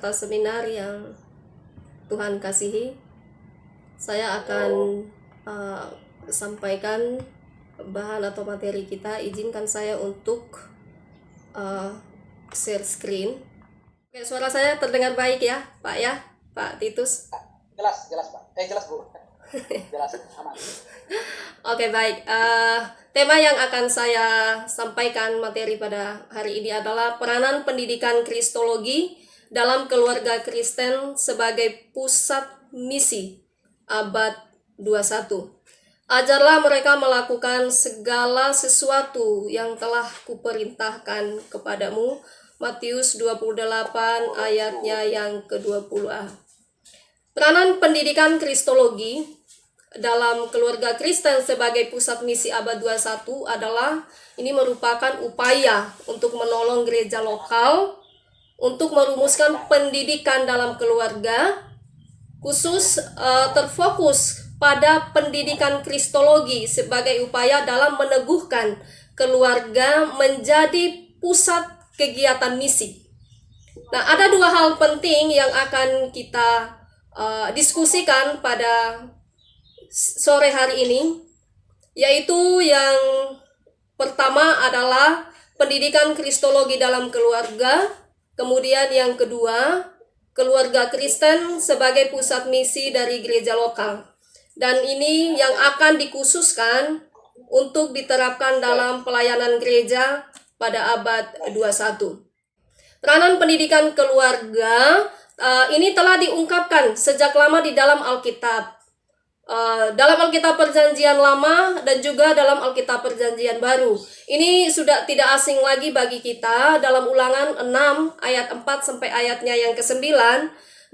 peserta seminar yang Tuhan kasihi, saya akan sampaikan bahan atau materi kita. Izinkan saya untuk share screen. Oke, suara saya terdengar baik ya, Pak ya, Pak Titus? Jelas Pak. Jelas Bu. Jelas, aman. Oke, baik. Tema yang akan saya sampaikan materi pada hari ini adalah peranan pendidikan Kristologi dalam keluarga Kristen sebagai pusat misi abad 21. Ajarlah mereka melakukan segala sesuatu yang telah kuperintahkan kepadamu. Matius 28 ayatnya yang ke-20a. Peranan pendidikan Kristologi dalam keluarga Kristen sebagai pusat misi abad 21 adalah ini merupakan upaya untuk menolong gereja lokal untuk merumuskan pendidikan dalam keluarga, khusus terfokus pada pendidikan Kristologi sebagai upaya dalam meneguhkan keluarga menjadi pusat kegiatan misi. Nah, ada dua hal penting yang akan kita diskusikan pada sore hari ini, yaitu yang pertama adalah pendidikan Kristologi dalam keluarga, kemudian yang kedua, keluarga Kristen sebagai pusat misi dari gereja lokal. Dan ini yang akan dikhususkan untuk diterapkan dalam pelayanan gereja pada abad 21. Peranan pendidikan keluarga ini telah diungkapkan sejak lama di dalam Alkitab. Dalam Alkitab Perjanjian Lama dan juga dalam Alkitab Perjanjian Baru. Ini sudah tidak asing lagi bagi kita dalam Ulangan 6 ayat 4 sampai ayatnya yang ke-9,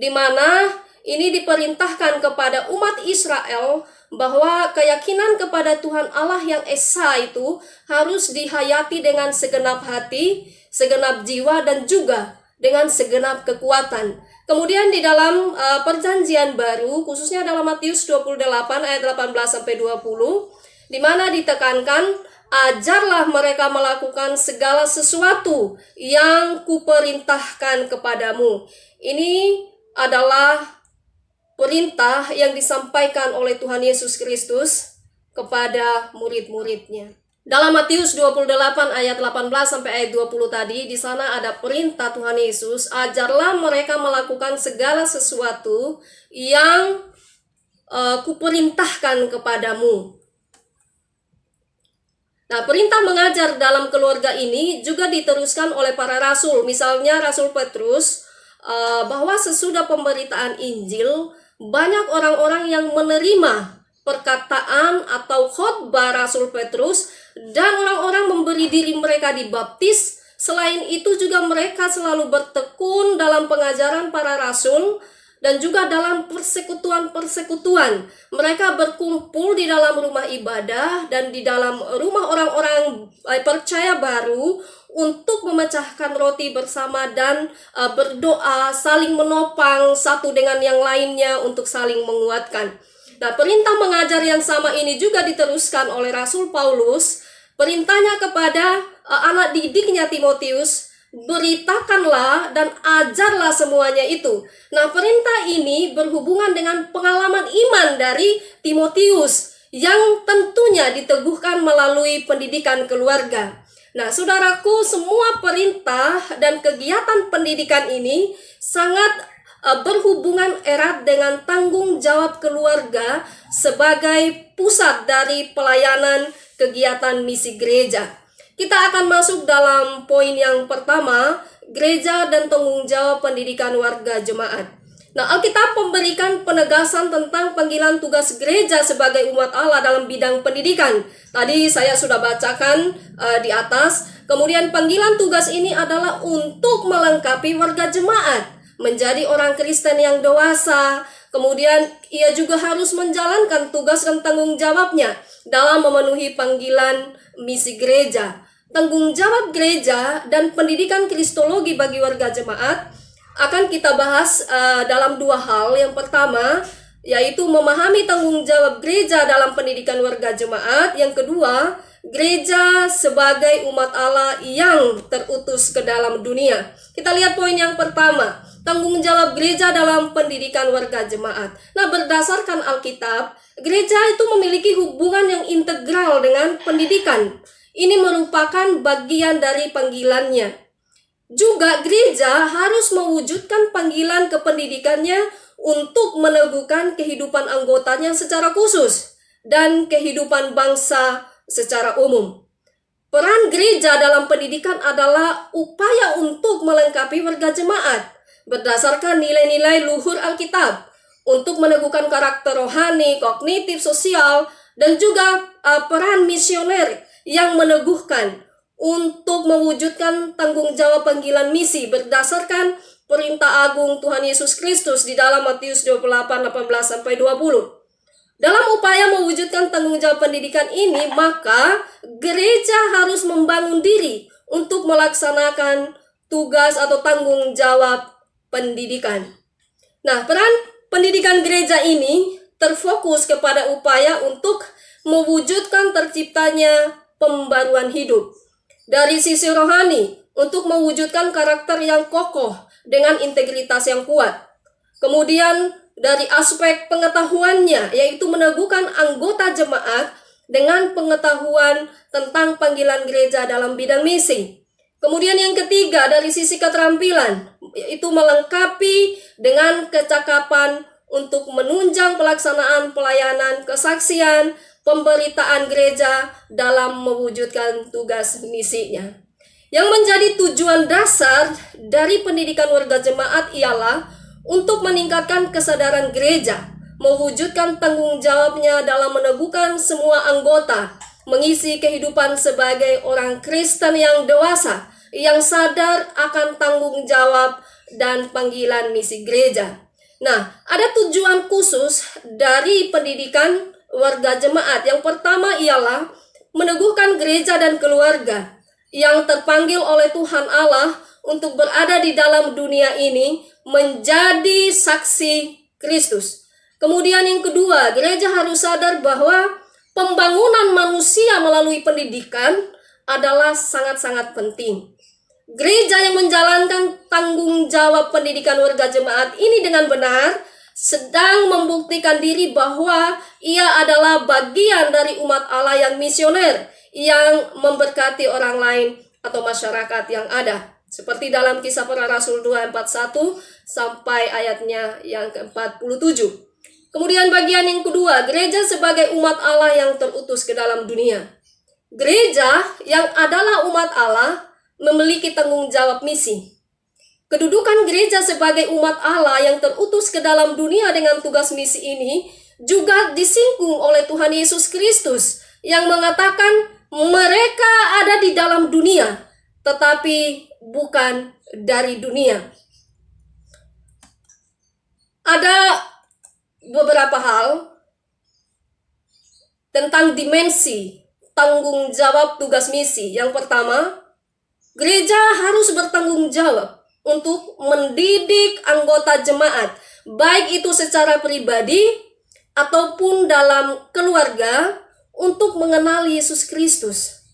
di mana ini diperintahkan kepada umat Israel bahwa keyakinan kepada Tuhan Allah yang Esa itu harus dihayati dengan segenap hati, segenap jiwa, dan juga dengan segenap kekuatan. Kemudian di dalam Perjanjian Baru, khususnya dalam Matius 28 ayat 18 sampai 20, di mana ditekankan, ajarlah mereka melakukan segala sesuatu yang kuperintahkan kepadamu. Ini adalah perintah yang disampaikan oleh Tuhan Yesus Kristus kepada murid-muridnya. Dalam Matius 28 ayat 18 sampai ayat 20 tadi, di sana ada perintah Tuhan Yesus, ajarlah mereka melakukan segala sesuatu yang kuperintahkan kepadamu. Nah, perintah mengajar dalam keluarga ini juga diteruskan oleh para rasul. Misalnya Rasul Petrus, bahwa sesudah pemberitaan Injil, banyak orang-orang yang menerima perkataan atau khotbah Rasul Petrus, dan orang-orang memberi diri mereka dibaptis. Selain itu juga mereka selalu bertekun dalam pengajaran para rasul dan juga dalam persekutuan-persekutuan. Mereka berkumpul di dalam rumah ibadah dan di dalam rumah orang-orang percaya baru untuk memecahkan roti bersama dan berdoa, saling menopang satu dengan yang lainnya untuk saling menguatkan. Nah, perintah mengajar yang sama ini juga diteruskan oleh Rasul Paulus. Perintahnya kepada anak didiknya Timotius, beritakanlah dan ajarlah semuanya itu. Nah, perintah ini berhubungan dengan pengalaman iman dari Timotius yang tentunya diteguhkan melalui pendidikan keluarga. Nah, saudaraku, semua perintah dan kegiatan pendidikan ini sangat berhubungan erat dengan tanggung jawab keluarga sebagai pusat dari pelayanan kegiatan misi gereja. Kita akan masuk dalam poin yang pertama, gereja dan tanggung jawab pendidikan warga jemaat. Nah, Alkitab memberikan penegasan tentang panggilan tugas gereja sebagai umat Allah dalam bidang pendidikan. Tadi saya sudah bacakan di atas. Kemudian panggilan tugas ini adalah untuk melengkapi warga jemaat menjadi orang Kristen yang dewasa. Kemudian ia juga harus menjalankan tugas dan tanggung jawabnya dalam memenuhi panggilan misi gereja. Tanggung jawab gereja dan pendidikan Kristologi bagi warga jemaat akan kita bahas dalam dua hal. Yang pertama, yaitu memahami tanggung jawab gereja dalam pendidikan warga jemaat. Yang kedua, gereja sebagai umat Allah yang terutus ke dalam dunia. Kita lihat poin yang pertama, tanggung jawab gereja dalam pendidikan warga jemaat. Nah, berdasarkan Alkitab, gereja itu memiliki hubungan yang integral dengan pendidikan. Ini merupakan bagian dari panggilannya. Juga gereja harus mewujudkan panggilan kependidikannya untuk meneguhkan kehidupan anggotanya secara khusus dan kehidupan bangsa secara umum. Peran gereja dalam pendidikan adalah upaya untuk melengkapi warga jemaat berdasarkan nilai-nilai luhur Alkitab untuk meneguhkan karakter rohani, kognitif, sosial, dan juga peran misioner yang meneguhkan untuk mewujudkan tanggung jawab panggilan misi berdasarkan perintah agung Tuhan Yesus Kristus di dalam Matius 28:18-20. Dalam upaya mewujudkan tanggung jawab pendidikan ini, maka gereja harus membangun diri untuk melaksanakan tugas atau tanggung jawab pendidikan. Nah, peran pendidikan gereja ini terfokus kepada upaya untuk mewujudkan terciptanya pembaruan hidup. Dari sisi rohani, untuk mewujudkan karakter yang kokoh dengan integritas yang kuat. Kemudian, dari aspek pengetahuannya, yaitu meneguhkan anggota jemaat dengan pengetahuan tentang panggilan gereja dalam bidang misi. Kemudian yang ketiga, dari sisi keterampilan, yaitu melengkapi dengan kecakapan untuk menunjang pelaksanaan pelayanan, kesaksian, pemberitaan gereja dalam mewujudkan tugas misinya. Yang menjadi tujuan dasar dari pendidikan warga jemaat ialah untuk meningkatkan kesadaran gereja, mewujudkan tanggung jawabnya dalam meneguhkan semua anggota, mengisi kehidupan sebagai orang Kristen yang dewasa, yang sadar akan tanggung jawab dan panggilan misi gereja. Nah, ada tujuan khusus dari pendidikan warga jemaat. Yang pertama ialah meneguhkan gereja dan keluarga yang terpanggil oleh Tuhan Allah untuk berada di dalam dunia ini menjadi saksi Kristus. Kemudian yang kedua, gereja harus sadar bahwa pembangunan manusia melalui pendidikan adalah sangat-sangat penting. Gereja yang menjalankan tanggung jawab pendidikan warga jemaat ini dengan benar sedang membuktikan diri bahwa ia adalah bagian dari umat Allah yang misioner, yang memberkati orang lain atau masyarakat yang ada. Seperti dalam Kisah Para Rasul 2:41 sampai ayatnya yang ke-47. Kemudian bagian yang kedua, gereja sebagai umat Allah yang terutus ke dalam dunia. Gereja yang adalah umat Allah memiliki tanggung jawab misi. Kedudukan gereja sebagai umat Allah yang terutus ke dalam dunia dengan tugas misi ini juga disinggung oleh Tuhan Yesus Kristus yang mengatakan mereka ada di dalam dunia, tetapi bukan dari dunia. Ada beberapa hal tentang dimensi tanggung jawab tugas misi. Yang pertama, gereja harus bertanggung jawab untuk mendidik anggota jemaat, baik itu secara pribadi ataupun dalam keluarga, untuk mengenal Yesus Kristus,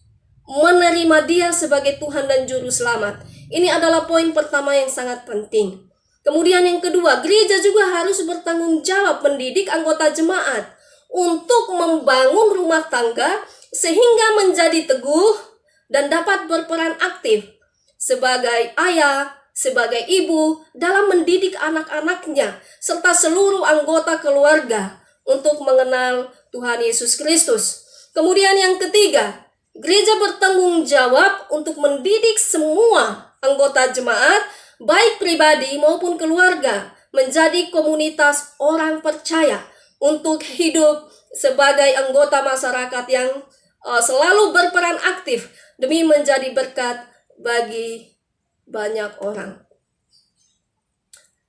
menerima Dia sebagai Tuhan dan Juru Selamat. Ini adalah poin pertama yang sangat penting. Kemudian yang kedua, gereja juga harus bertanggung jawab mendidik anggota jemaat untuk membangun rumah tangga sehingga menjadi teguh dan dapat berperan aktif sebagai ayah, sebagai ibu dalam mendidik anak-anaknya serta seluruh anggota keluarga untuk mengenal Tuhan Yesus Kristus. Kemudian yang ketiga, gereja bertanggung jawab untuk mendidik semua anggota jemaat, baik pribadi maupun keluarga, menjadi komunitas orang percaya untuk hidup sebagai anggota masyarakat yang selalu berperan aktif demi menjadi berkat bagi banyak orang.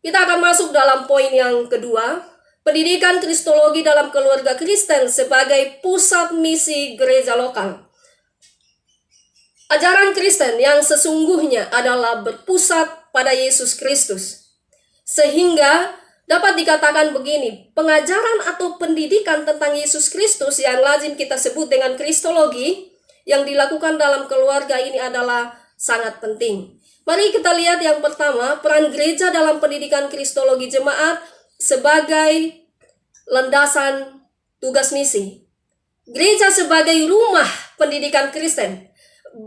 Kita akan masuk dalam poin yang kedua, pendidikan Kristologi dalam keluarga Kristen sebagai pusat misi gereja lokal. Ajaran Kristen yang sesungguhnya adalah berpusat pada Yesus Kristus. Sehingga dapat dikatakan begini, pengajaran atau pendidikan tentang Yesus Kristus yang lazim kita sebut dengan Kristologi yang dilakukan dalam keluarga ini adalah sangat penting. Mari kita lihat yang pertama, peran gereja dalam pendidikan kristologi jemaat sebagai landasan tugas misi. Gereja sebagai rumah pendidikan Kristen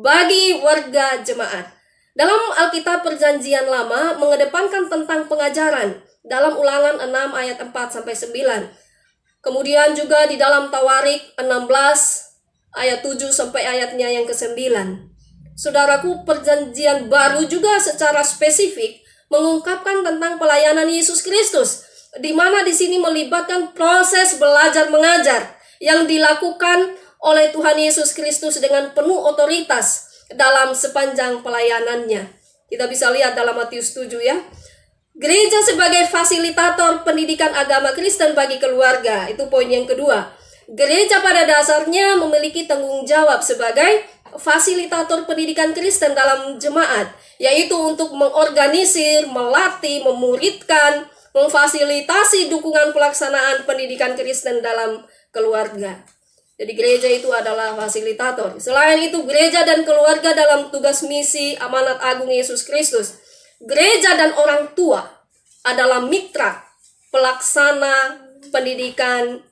bagi warga jemaat. Dalam Alkitab Perjanjian Lama mengedepankan tentang pengajaran dalam Ulangan 6 ayat 4-9. Kemudian juga di dalam Tawarik 16 ayat 7 sampai ayatnya yang ke-9. Saudaraku, Perjanjian Baru juga secara spesifik mengungkapkan tentang pelayanan Yesus Kristus, di mana di sini melibatkan proses belajar mengajar yang dilakukan oleh Tuhan Yesus Kristus dengan penuh otoritas dalam sepanjang pelayanannya. Kita bisa lihat dalam Matius 7 ya. Gereja sebagai fasilitator pendidikan agama Kristen bagi keluarga, itu poin yang kedua. Gereja pada dasarnya memiliki tanggung jawab sebagai fasilitator pendidikan Kristen dalam jemaat, yaitu untuk mengorganisir, melatih, memuridkan, memfasilitasi dukungan pelaksanaan pendidikan Kristen dalam keluarga. Jadi gereja itu adalah fasilitator. Selain itu, gereja dan keluarga dalam tugas misi amanat agung Yesus Kristus. Gereja dan orang tua adalah mitra pelaksana pendidikan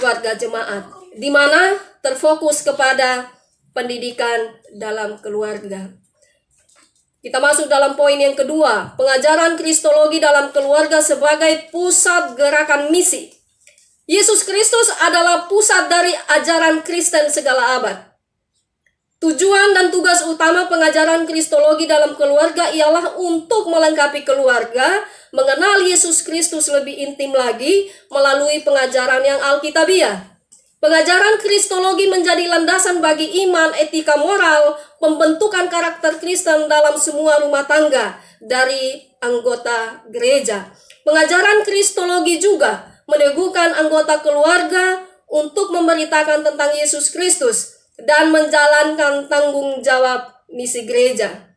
warga jemaat, di mana terfokus kepada pendidikan dalam keluarga. Kita masuk dalam poin yang kedua, pengajaran kristologi dalam keluarga sebagai pusat gerakan misi. Yesus Kristus adalah pusat dari ajaran Kristen segala abad. Tujuan dan tugas utama pengajaran kristologi dalam keluarga ialah untuk melengkapi keluarga, mengenal Yesus Kristus lebih intim lagi melalui pengajaran yang alkitabiah. Pengajaran kristologi menjadi landasan bagi iman, etika moral, pembentukan karakter Kristen dalam semua rumah tangga dari anggota gereja. Pengajaran kristologi juga meneguhkan anggota keluarga untuk memberitakan tentang Yesus Kristus dan menjalankan tanggung jawab misi gereja.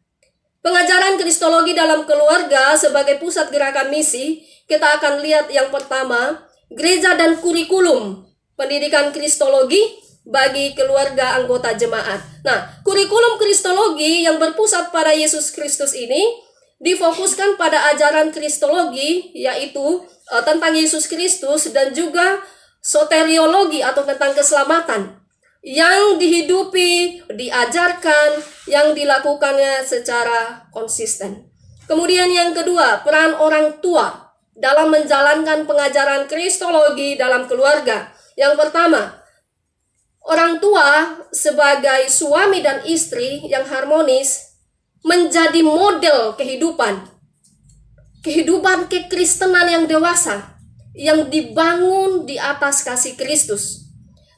Pengajaran kristologi dalam keluarga sebagai pusat gerakan misi, kita akan lihat yang pertama, gereja dan kurikulum pendidikan kristologi bagi keluarga anggota jemaat. Nah, kurikulum kristologi yang berpusat pada Yesus Kristus ini difokuskan pada ajaran kristologi, yaitu tentang Yesus Kristus, dan juga soteriologi atau tentang keselamatan yang dihidupi, diajarkan, yang dilakukannya secara konsisten. Kemudian yang kedua, peran orang tua dalam menjalankan pengajaran kristologi dalam keluarga. Yang pertama, orang tua sebagai suami dan istri yang harmonis menjadi model kehidupan kekristenan yang dewasa, yang dibangun di atas kasih Kristus.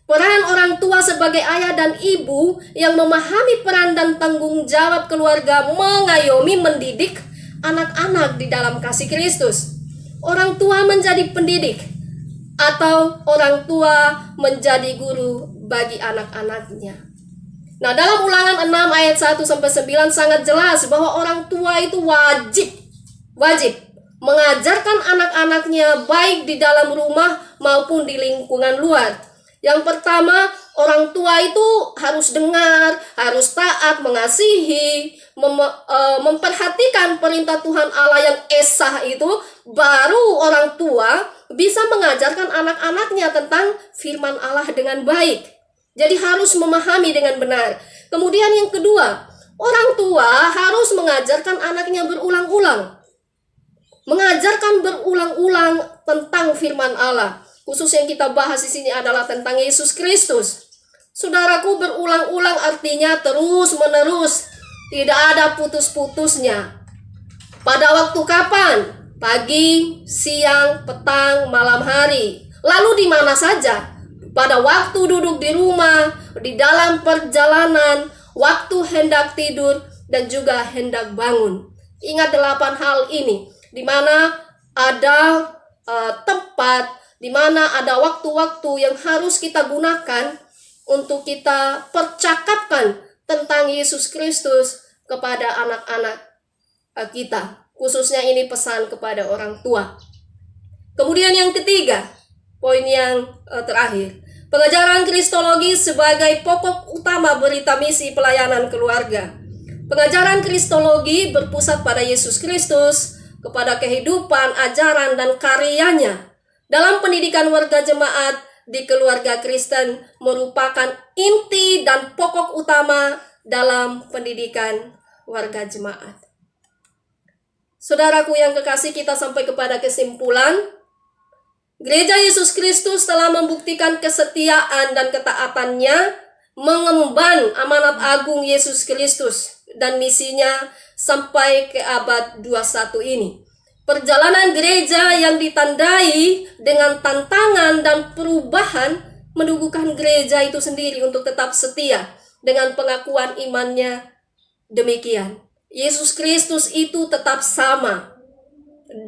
Peran orang tua sebagai ayah dan ibu yang memahami peran dan tanggung jawab keluarga mengayomi mendidik anak-anak di dalam kasih Kristus. Orang tua menjadi pendidik atau orang tua menjadi guru bagi anak-anaknya. Nah, dalam Ulangan 6 ayat 1-9 sangat jelas bahwa orang tua itu wajib mengajarkan anak-anaknya baik di dalam rumah maupun di lingkungan luar. Yang pertama, orang tua itu harus dengar, harus taat, mengasihi, memperhatikan perintah Tuhan Allah yang esa itu, baru orang tua bisa mengajarkan anak-anaknya tentang firman Allah dengan baik. Jadi harus memahami dengan benar. Kemudian yang kedua, orang tua harus mengajarkan anaknya berulang-ulang. Mengajarkan berulang-ulang tentang firman Allah. Khusus yang kita bahas di sini adalah tentang Yesus Kristus. Saudaraku, berulang-ulang artinya terus-menerus, tidak ada putus-putusnya. Pada waktu kapan? Pagi, siang, petang, malam hari. Lalu di mana saja? Pada waktu duduk di rumah, di dalam perjalanan, waktu hendak tidur, dan juga hendak bangun. Ingat 8 hal ini, di mana ada tempat, di mana ada waktu-waktu yang harus kita gunakan untuk kita percakapkan tentang Yesus Kristus kepada anak-anak kita. Khususnya ini pesan kepada orang tua. Kemudian yang ketiga, poin yang terakhir, pengajaran kristologi sebagai pokok utama berita misi pelayanan keluarga. Pengajaran Kristologi berpusat pada Yesus Kristus, kepada kehidupan, ajaran, dan karyanya. Dalam pendidikan warga jemaat di keluarga Kristen merupakan inti dan pokok utama dalam pendidikan warga jemaat. Saudaraku yang kekasih, kita sampai kepada kesimpulan. Gereja Yesus Kristus telah membuktikan kesetiaan dan ketaatannya mengemban amanat agung Yesus Kristus dan misinya sampai ke abad 21 ini. Perjalanan gereja yang ditandai dengan tantangan dan perubahan menuguhkan gereja itu sendiri untuk tetap setia dengan pengakuan imannya demikian. Yesus Kristus itu tetap sama,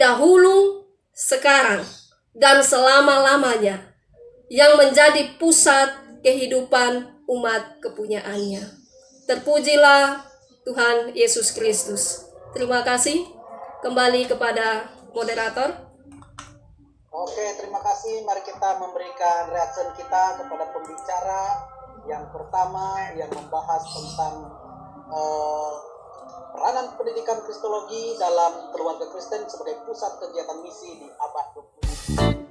dahulu, sekarang, dan selama-lamanya, yang menjadi pusat kehidupan umat kepunyaannya. Terpujilah Tuhan Yesus Kristus. Terima kasih. Kembali kepada moderator. Oke, terima kasih. Mari kita memberikan reaction kita kepada pembicara yang pertama yang membahas tentang peranan pendidikan Kristologi dalam keluarga Kristen sebagai pusat kegiatan misi di abad 20.